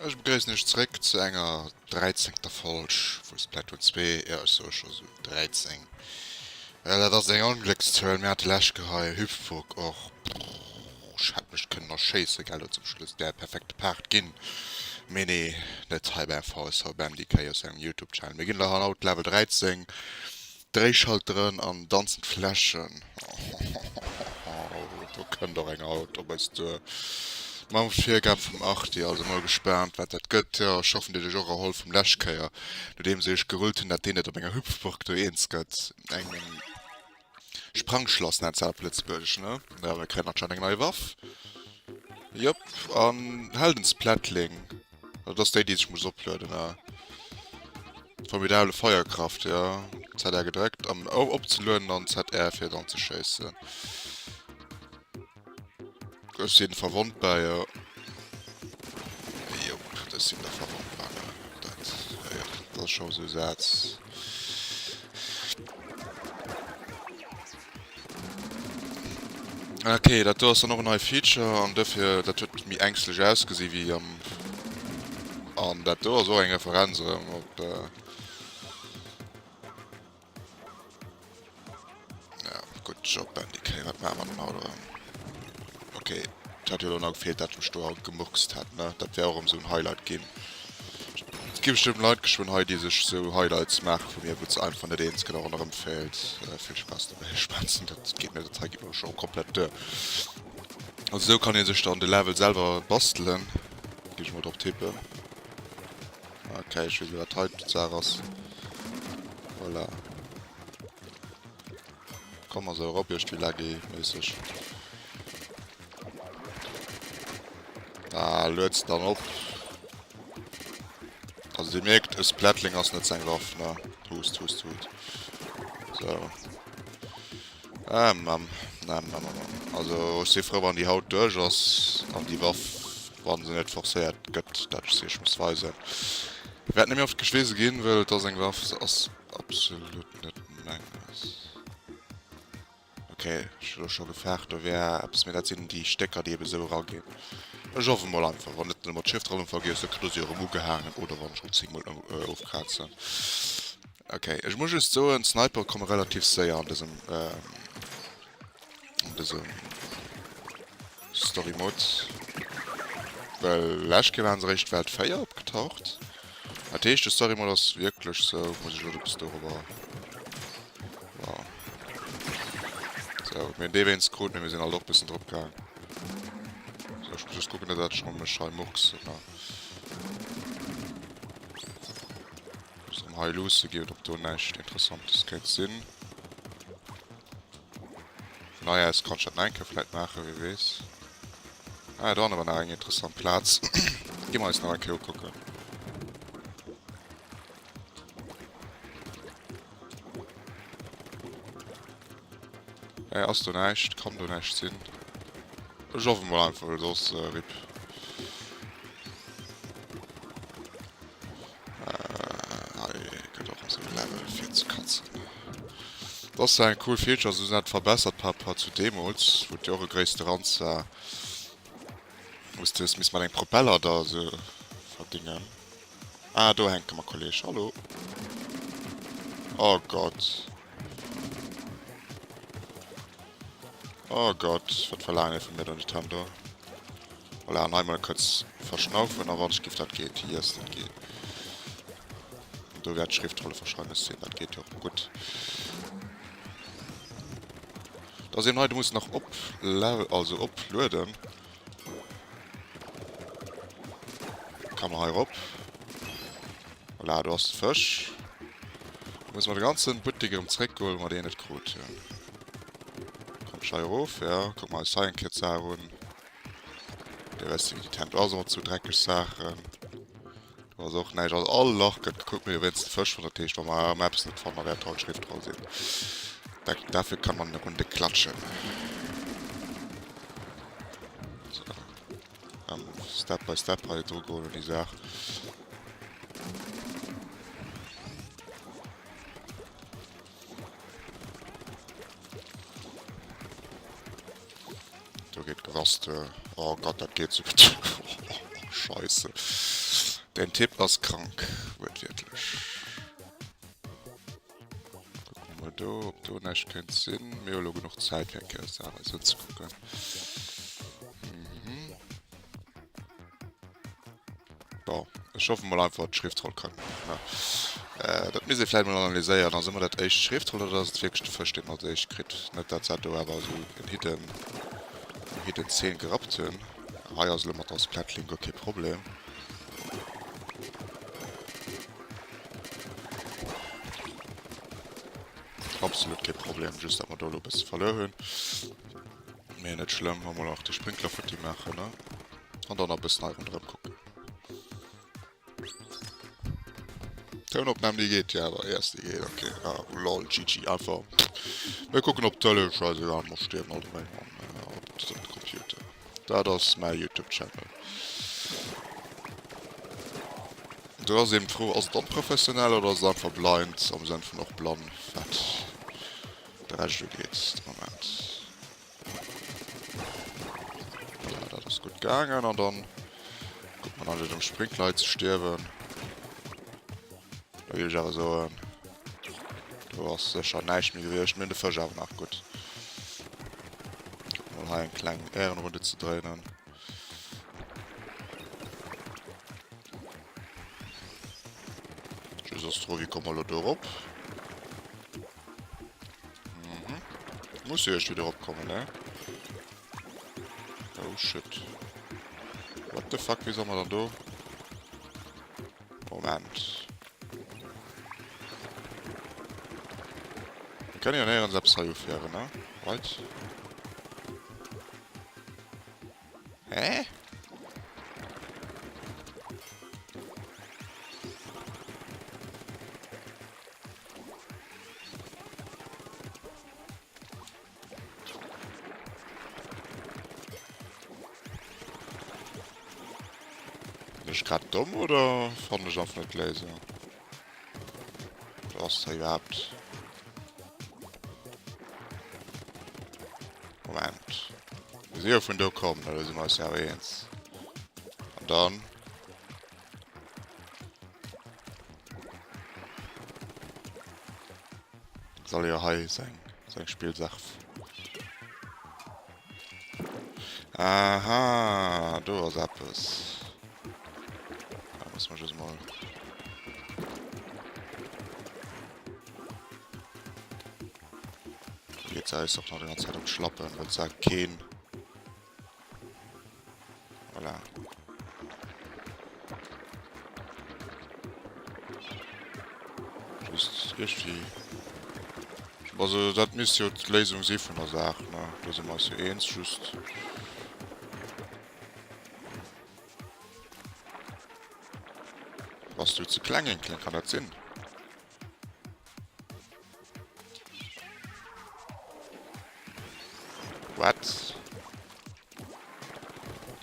Ich begrüße nicht zurück zu einer 13. Folge von Splatoon 2, ja, so schon so 13. Ja, das ist ein Unglückszahl, mir hat Lashke hier Hüpfburg auch. Ich hab mich können noch scheiße, egal, zum Schluss der perfekte Part gehen. Aber nee, nicht halb einfach, so beim die kann ja seinem YouTube-Channel. Wir gehen da out Level 13, Drehschalterin an tanzen Flaschen. Du könnt doch ein Auto, weißt du. Man vier gab vom 8 also mal gespernt wat dat gött ja schaffen dir Jo hol vom Lashkeier du dem sech gerult hin dat den op enger Hüpfburg du eens gött eng Sprangschloss netplitzböch ne da krenner schon eng neue Waff Jop an Heldensplättling das de die ich muss oplöden ne formidable Feuerkraft ja hat er gedreckt am opzelöden an hat er fir dann zu chassen den verwundt bei das sind der verwundt das schon so Satz okay dat du hast noch ein neue Feature an dafür dat tut mir ängstlich ausgesehen wie an dat so enge Referenze op ja gut Job oder okay hat ja noch gefehlt dat Sto gemuckst hat ne dat wäre auch um so ein Highlight gehen es gibt bestimmt Leute schon heute die sich so Highlights macht von mir wird ein von der denen genau noch empfällt viel Spaß dabei spaßen das geht mir der Tag schon komplett also so kann ihr sich dann die Level selber basteln gehe ich mal doch tippe okay ich will wieder Sarahs voilà. Komm mal so Rob wie lagi mäßig löst dann op also die merkt es Plättling aus net sein Waff ne tust so also se froh waren die Haut durchs an die Waff waren sie net forsiert gött dat ich mussweise werden mir auf Geschwese gehen will da sein Waff aus absolut net okay schon gefecht wer abs mir dat sind die Stecker die so ragehen ich hoffe mal einfach wann nicht immer Schiffrolle vergisst ihre Mu gehangen oder wann schon aufkratzen okay ich muss es so ein Sniper kommen relativ sehr an diesem Story Mode weil Lashke waren recht wert feier abgetaucht natürlich Story Mode das wirklich so muss ich bist darüber wow. So mit DWs gut wir sind alle doch ein bisschen drauf gegangen ich gucken dat schon Mux los geht ob du nicht interessantes Geld sinn naja es kann schon ein vielleicht machen wie wes dann aber ein interessant Platz geh mal noch gucken hast du nicht komm du nicht sinn ich hoffe mal einfach das RIP. Level 40 Katzen. Das ist ein cool Feature, so sind verbessert paar zu Demos, wo die eure größte Rand wusste es miss man den Propeller da so verdingen. Du hängt mal Kollege, hallo. Oh Gott. Oh Gott, was verlange von mir da nicht haben da. Weil er einmal kurz verschnaufen, aber das Gift hat geht, hier ist das geht. Und du wirst Schriftrolle verschreiben sehen, das geht ja gut. Da sehen heute muss noch uploaden. Kann man hier up. Voilà, du hast Fisch. Muss man den ganzen buttigeren Zweck holen, man den nicht gut. Ja. Auf, ja, guck mal, sein Kids und der Rest die Tent also zu dreckig Sachen. Du hast auch nicht, also alle Loch, guck mir, wenn es Fisch von der Tisch nochmal Maps nicht von der tollen Schrift drauf sehen. Dafür kann man eine Runde klatschen. So. Step by Step halt so gut und die Sache. Geht gerast oh Gott dat geht so scheiße. Den Tipp ist krank, wird wirklich. Gucken wir mal da, ob du nicht keinen Sinn. Wir haben genug Zeit, wenn ich sage, so zu gucken. Boah, ich hoffe mal einfach, die Schriftrolle kann. Ja. Das müssen wir vielleicht mal analysieren. Dann sind wir das echt Schriftrolle oder das ist wirklich versteht man das echt kriegt. Nicht, dass da aber so in 10 gehabt haben. Ah ja, so immer das Plättling, kein Problem. Absolut kein Problem, just dass wir da ein bisschen verloren. Mir nicht schlimm, haben wir auch die Sprinkler für die machen, ne? Und dann ein bisschen nach drin gucken. Tonopnahme die geht, ja, aber erst die geht, okay. Ja, lol, GG, einfach. Wir gucken, ob tolle Scheiße an muss sterben oder mein auf dem Computer. Das ist mein YouTube-Channel. Du hast eben froh, als dann professionell oder ist einfach blind, am Sinne von noch blond, fett. Der Rest geht, Moment. Ja, das ist gut gegangen und dann guckt man an dem Sprinkler zu sterben. Da will ich aber so, du hast sicher nicht mehr gewesen, mit der Fisch auch noch gut. Guck mal, hier eine kleine Ehrenrunde zu drehen. Jesus, wie kommen wir da drauf? Muss ich erst wieder abkommen, ne? Oh shit. What the fuck, wie soll man dann da? Moment. Wir können ja näher selbst aufhören, ne? Right? Hä? Bin ich gerade dumm oder fand ich einfach nicht lesen? Du hast ja überhaupt. Moment. Wir sehen ja von da kommen, da sind wir es ja eins. Und dann. Soll ja high sein. Sein Spielsache. Aha, du hast etwas. Da muss man schon mal. Jetzt ist doch noch die ganze Zeit am Schlappen und sagt kein. Voilà. Just irgendwie. Also, das müsste ja die Lesung sein von der Sache, ne? Da sind wir so eins, just. Was du zu klangen kann das Sinn? What?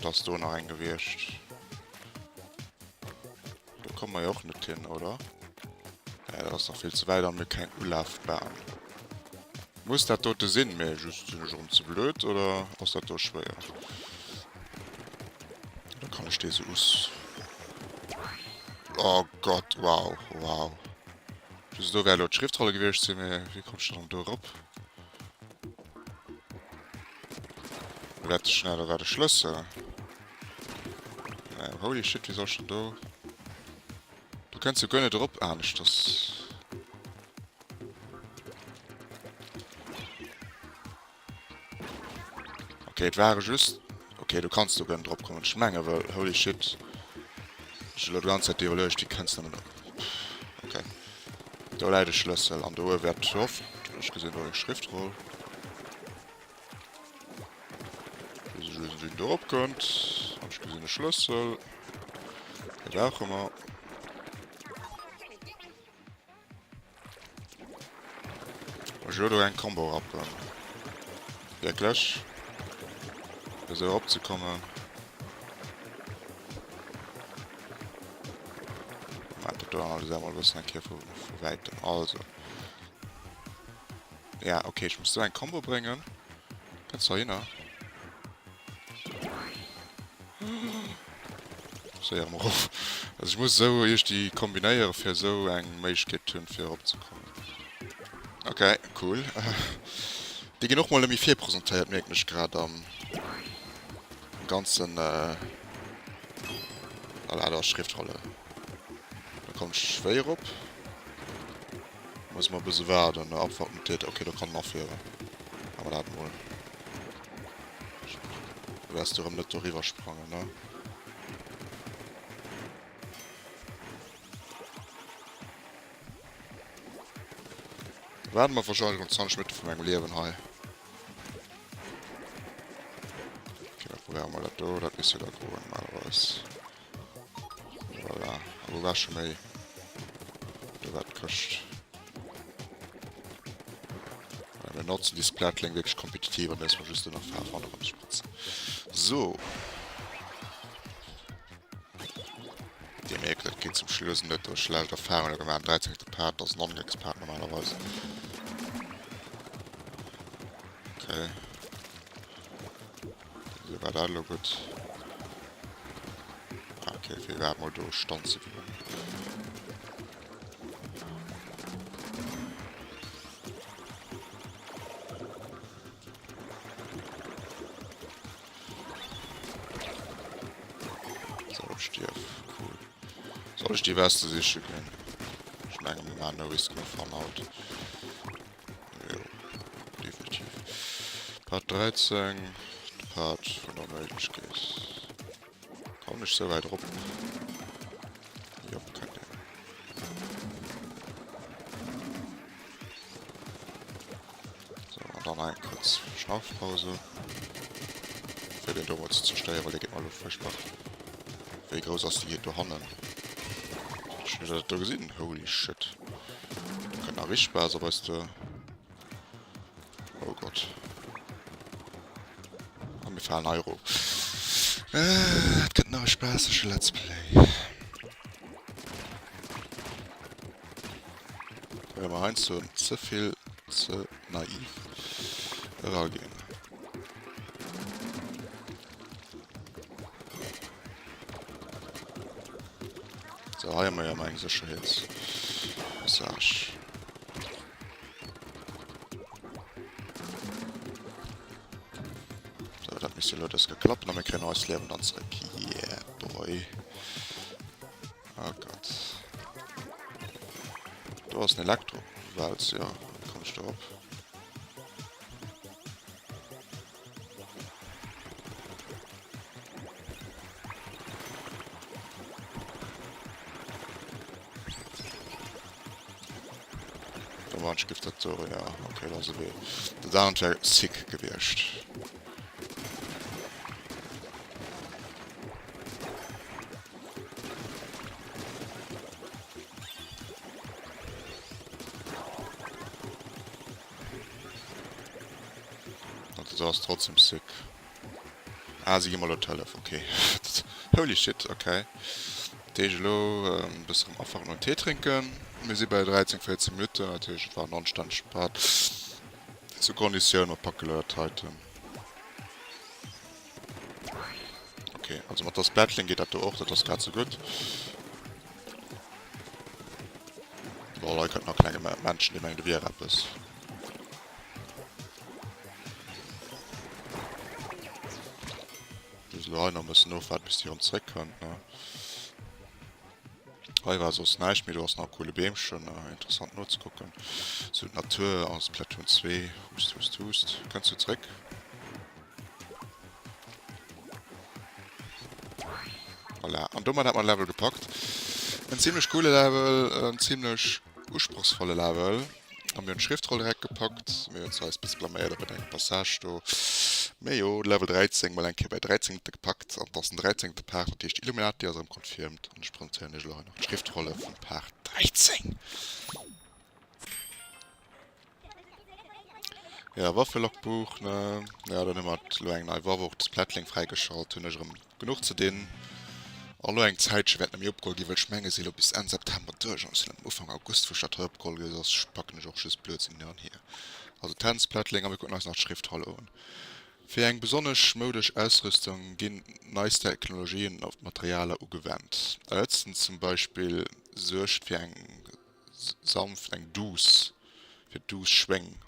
Da hast du noch eingewischt. Da kommen wir ja auch nicht hin, oder? Ja, das ist doch viel zu weit, damit kein Umlaufbahn. Muss das dort Sinn mehr, just schon zu blöd, oder ist das doch schwer? Da kann ich diese aus. Oh Gott, wow, wow. Just da wäre laut Schriftrolle gewischt, wie kommst du dann da rauf? Warte schnell, da war der Schlüssel. Holy shit, wie soll ich denn da? Du kannst ja gar nicht drauf. Ah, nicht das. Okay, es wäre just. Okay, du kannst sogar nicht drauf kommen. Ich meine, weil, holy shit. Ich will die ganze Zeit evaluieren, die kannst du nicht mehr. Okay. Da leider Schlüssel. An der Uhr wird drauf. Du hast gesehen, da ist Schriftrolle. Wie du da könnt. Hab ich gesehen, den Schlüssel. Ja, auch immer. Ich würde ein Combo ab. Wirklich? So abzukommen. Da mal was hier weiter. Also. Ja, okay, ich muss so ein Combo bringen. Kannst du hin, ne? sehr auf. Also ich muss so erst die kombinieren für so ein Möglichkeit tun für abzukommen. Okay, cool. Die gehen noch mal nämlich 4 präsentiert, merke ich gerade am ganzen aller Schriftrolle. Da kommt schwer ab. Muss man bis werden abwarten. Okay, da kann noch führen. Aber da wohl. Du wärst du nicht darüber sprangen, ne? Werden wir wahrscheinlich 20 Minuten von meinem Leben hier. Okay, dann probieren wir das da, das ist ja da gut, mal was. Voilà, aber was schon mehr. Du wirst kostet. Wir nutzen dieses Plattling wirklich kompetitiv und da ist man just noch 500 Spritz. So. Die merkt, das geht zum Schluss nicht durch schlechte Erfahrung. Wir haben 13. Part, das ist ein Non-Expert normalerweise. Okay. So war das auch gut. Okay, wir werden mal durch Stand zu führen. So, Stief. Cool. Soll ich die Weste sicher gehen? Ich meine, wir haben no risk von out. Ja, definitiv. Part 13. Part von der Möglichkeit. Komm nicht so weit rum. Ja, kein Ding. So, und dann ein kurz Schnaufpause. Für den Dommels zu steuern, weil der geht mal frisch macht. Wie groß hast du hier durch Handen? Ich hab das da gesehen. Holy shit. Da kann auch richtig Spaß, aber weißt du. Oh Gott. Haben wir fahren Euro. Das gibt noch spaßige Let's Play. Wenn wir eins so zu viel zu naiv reagieren. So, hier haben wir ja mal Sicherheitsmassage. So, das müsste Leute das geklappt, dann wir können neues Leben dann zurück. Yeah, boy. Oh Gott. Du hast ein Elektro-Walz, ja. Wie kommst du ab? Da war ein Skiftator, ja. Okay, da sind wir. Da sind wir sick gewirrscht. Du hast trotzdem sick. Ah, sie gehen mal Hotel auf, okay. Holy shit, okay. Dejelo, bis zum Anfang noch Tee trinken. Wir sind bei 13, 14 Minuten, natürlich war non-stand spart. Zu Konditionen und Packelert heute. Okay, also mit das Battling geht das auch, das ist gerade so gut. Boah, Leute können noch kleine Menschen, die meinen, wie Rap ist. Leute müssen nur warten, bis die uns zurückkommen. Ne? Weil war so nice, mir du hast noch coole Beams schon interessant nur zu gucken. So Natur aus Platoon 2, hust. Kannst du zurück? Voilà. Und dummer hat man Level gepackt. Ein ziemlich coole Level, ein ziemlich ursprungsvolle Level. Haben wir eine Schriftrolle direkt gepackt. Wir haben uns ein bisschen blamiert bei der Passage. Jo, Level 13 mal ein bei 13 gepackt und das sind 13. Part die ist Illuminati also confirmed und spontan nicht noch Schriftrolle von Part 13. Ja, Waffe-Logbuch, ne? Ja, dann immer Warbuch das Plattling freigeschaut und genug zu denen. Alle eng Zeit werden mir opkol giwel schmenge se bis en September durch am Ufang August vu Stadtkolll packen Joches Blödsinn an hier. Also Tanzplattling aber nach Schrifthalle. Für eng besonders modisch Ausrüstung gehen neue Technologien auf Materialien angewandt. Letzten zum Beispiel sorgt für ein sanft ein Dus für Dus schwingen.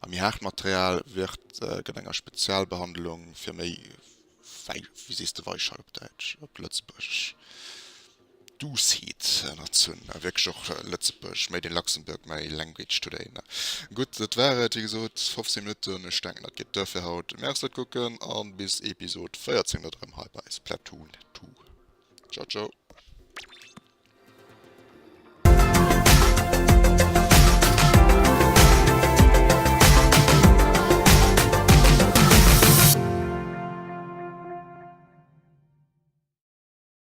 Am Härtmaterial wird enger Spezialbehandlung für mehr wie siehst du Weichheit auf Deutsch auf Lützburg Dusheet zun wirklich auch Lützburg made in Luxemburg my language today ne? Gut dat wäre wie gesagt 15 Minuten ich denke das geht dafür haut Mer gucken an bis Episode 14 halb Platoon 2 ciao ciao